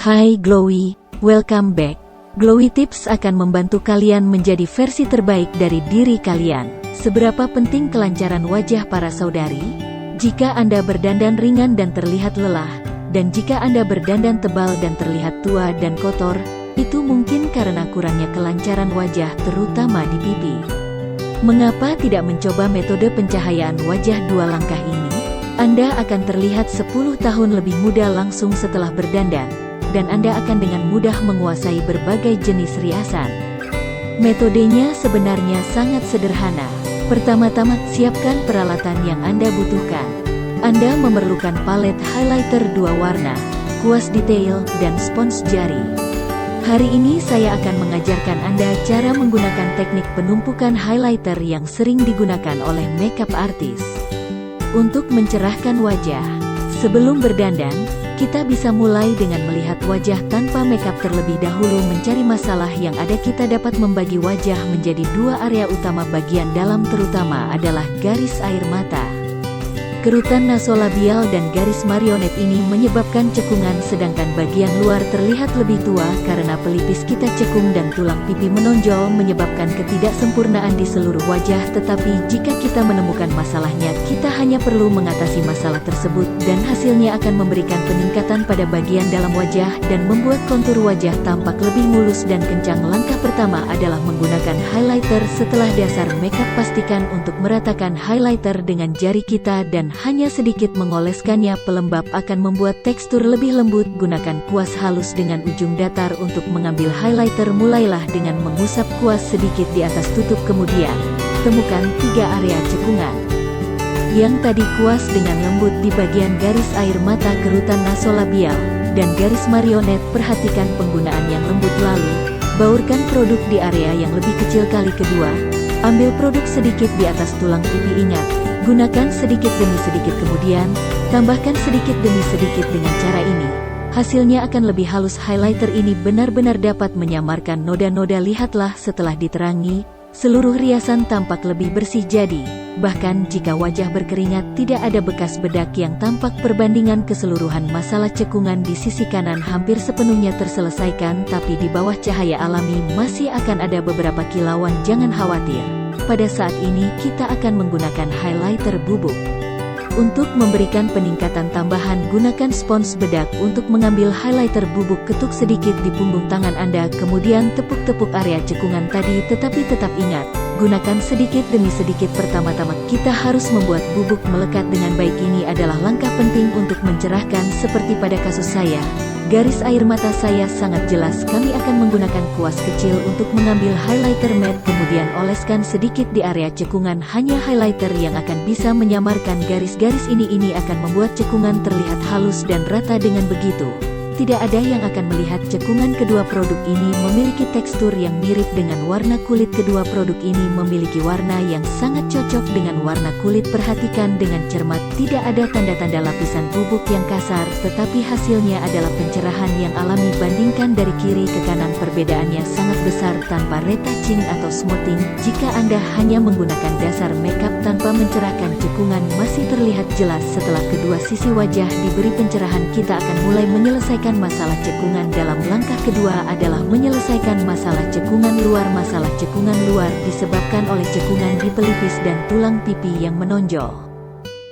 Hai Glowy, welcome back. Glowy Tips akan membantu kalian menjadi versi terbaik dari diri kalian. Seberapa penting kelancaran wajah para saudari? Jika Anda berdandan ringan dan terlihat lelah, dan jika Anda berdandan tebal dan terlihat tua dan kotor, itu mungkin karena kurangnya kelancaran wajah terutama di pipi. Mengapa tidak mencoba metode pencahayaan wajah 2 langkah ini? Anda akan terlihat 10 tahun lebih muda langsung setelah berdandan, dan Anda akan dengan mudah menguasai berbagai jenis riasan. Metodenya sebenarnya sangat sederhana. Pertama-tama, siapkan peralatan yang Anda butuhkan. Anda memerlukan palet highlighter 2 warna, kuas detail, dan spons jari. Hari ini saya akan mengajarkan Anda cara menggunakan teknik penumpukan highlighter yang sering digunakan oleh makeup artist untuk mencerahkan wajah. Sebelum berdandan, kita bisa mulai dengan melihat wajah tanpa makeup terlebih dahulu. Mencari masalah yang ada, kita dapat membagi wajah menjadi 2 area utama. Bagian dalam terutama adalah garis air mata, kerutan nasolabial, dan garis marionet ini menyebabkan cekungan, sedangkan bagian luar terlihat lebih tua karena pelipis kita cekung dan tulang pipi menonjol menyebabkan ketidaksempurnaan di seluruh wajah. Tetapi jika kita menemukan masalahnya, kita hanya perlu mengatasi masalah tersebut dan hasilnya akan memberikan peningkatan pada bagian dalam wajah dan membuat kontur wajah tampak lebih mulus dan kencang. Langkah pertama adalah menggunakan highlighter. Setelah dasar makeup, pastikan untuk meratakan highlighter dengan jari kita dan hanya sedikit mengoleskannya. Pelembab akan membuat tekstur lebih lembut. Gunakan kuas halus dengan ujung datar untuk mengambil highlighter. Mulailah dengan mengusap kuas sedikit di atas tutup, kemudian temukan 3 area cekungan yang tadi kuas dengan lembut di bagian garis air mata, kerutan nasolabial, dan garis marionet. Perhatikan penggunaan yang lembut, lalu baurkan produk di area yang lebih kecil. Kali kedua, ambil produk sedikit di atas tulang pipi. Ingat, gunakan sedikit demi sedikit, kemudian tambahkan sedikit demi sedikit. Dengan cara ini, hasilnya akan lebih halus. Highlighter ini benar-benar dapat menyamarkan noda-noda. Lihatlah, setelah diterangi, seluruh riasan tampak lebih bersih. Jadi, bahkan jika wajah berkeringat, tidak ada bekas bedak yang tampak. Perbandingan keseluruhan masalah cekungan di sisi kanan hampir sepenuhnya terselesaikan, tapi di bawah cahaya alami masih akan ada beberapa kilauan. Jangan khawatir. Pada saat ini kita akan menggunakan highlighter bubuk. Untuk memberikan peningkatan tambahan, gunakan spons bedak untuk mengambil highlighter bubuk. Ketuk sedikit di punggung tangan Anda, kemudian tepuk-tepuk area cekungan tadi. Tetapi tetap ingat, gunakan sedikit demi sedikit. Pertama-tama kita harus membuat bubuk melekat dengan baik. Ini adalah langkah penting untuk mencerahkan. Seperti pada kasus saya, garis air mata saya sangat jelas. Kami akan menggunakan kuas kecil untuk mengambil highlighter matte, kemudian oleskan sedikit di area cekungan. Hanya highlighter yang akan bisa menyamarkan garis-garis ini. Ini akan membuat cekungan terlihat halus dan rata. Dengan begitu, tidak ada yang akan melihat cekungan. Kedua produk ini memiliki tekstur yang mirip dengan warna kulit. Kedua produk ini memiliki warna yang sangat cocok dengan warna kulit. Perhatikan dengan cermat, tidak ada tanda-tanda lapisan bubuk yang kasar, tetapi hasilnya adalah pencerahan yang alami. Bandingkan dari kiri ke kanan, perbedaannya sangat besar tanpa retouching atau smoothing. Jika Anda hanya menggunakan dasar makeup tanpa mencerahkan, cekungan masih terlihat jelas. Setelah kedua sisi wajah diberi pencerahan, kita akan mulai menyelesaikan masalah cekungan. Dalam langkah kedua adalah menyelesaikan masalah cekungan luar. Masalah cekungan luar disebabkan oleh cekungan di pelipis dan tulang pipi yang menonjol,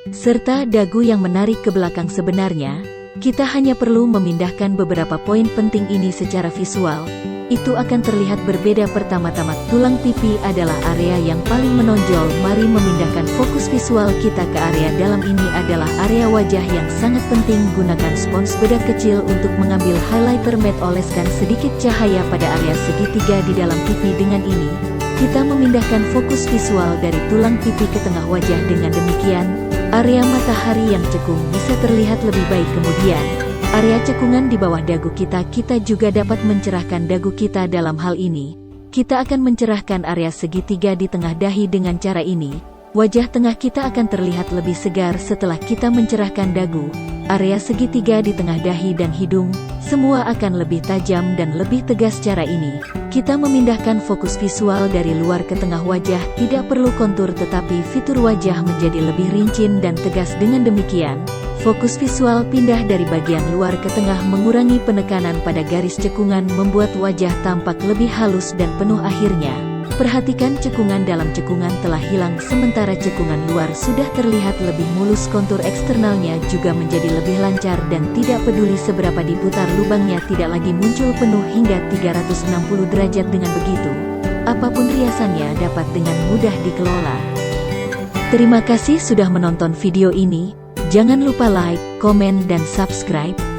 serta dagu yang menarik ke belakang. Sebenarnya, kita hanya perlu memindahkan beberapa poin penting ini secara visual. Itu akan terlihat berbeda. Pertama-tama, tulang pipi adalah area yang paling menonjol. Mari memindahkan fokus visual kita ke area dalam. Ini adalah area wajah yang sangat penting. Gunakan spons bedak kecil untuk mengambil highlighter matte. Oleskan sedikit cahaya pada area segitiga di dalam pipi. Dengan ini, kita memindahkan fokus visual dari tulang pipi ke tengah wajah. Dengan demikian, area matahari yang cekung bisa terlihat lebih baik. Kemudian, area cekungan di bawah dagu kita juga dapat mencerahkan dagu kita. Dalam hal ini, kita akan mencerahkan area segitiga di tengah dahi. Dengan cara ini, wajah tengah kita akan terlihat lebih segar. Setelah kita mencerahkan dagu, area segitiga di tengah dahi dan hidung, semua akan lebih tajam dan lebih tegas. Cara ini, kita memindahkan fokus visual dari luar ke tengah wajah. Tidak perlu kontur, tetapi fitur wajah menjadi lebih rinci dan tegas. Dengan demikian, Fokus visual pindah dari bagian luar ke tengah mengurangi penekanan pada garis cekungan membuat wajah tampak lebih halus dan penuh akhirnya. Perhatikan cekungan dalam cekungan telah hilang sementara cekungan luar sudah terlihat lebih mulus, kontur eksternalnya juga menjadi lebih lancar dan tidak peduli seberapa diputar lubangnya tidak lagi muncul penuh hingga 360 derajat. Dengan begitu, apapun riasannya dapat dengan mudah dikelola. Terima kasih sudah menonton video ini. Jangan lupa like, komen, dan subscribe.